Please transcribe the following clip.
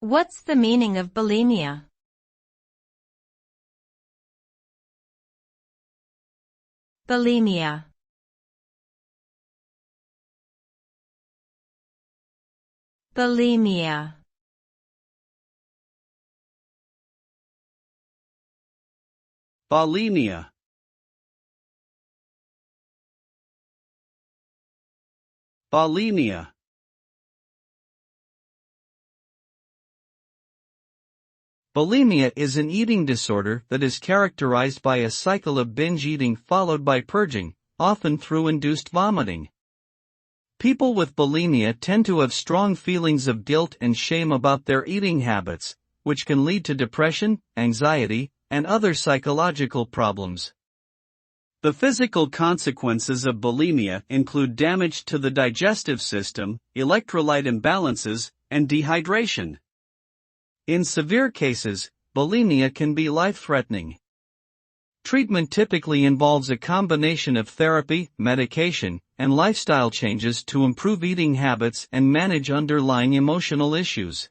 What's the meaning of bulimia? Bulimia. Bulimia. Bulimia. Bulimia. Bulimia is an eating disorder that is characterized by a cycle of binge eating followed by purging, often through induced vomiting. People with bulimia tend to have strong feelings of guilt and shame about their eating habits, which can lead to depression, anxiety, and other psychological problems. The physical consequences of bulimia include damage to the digestive system, electrolyte imbalances, and dehydration. In severe cases, bulimia can be life-threatening. Treatment typically involves a combination of therapy, medication, and lifestyle changes to improve eating habits and manage underlying emotional issues.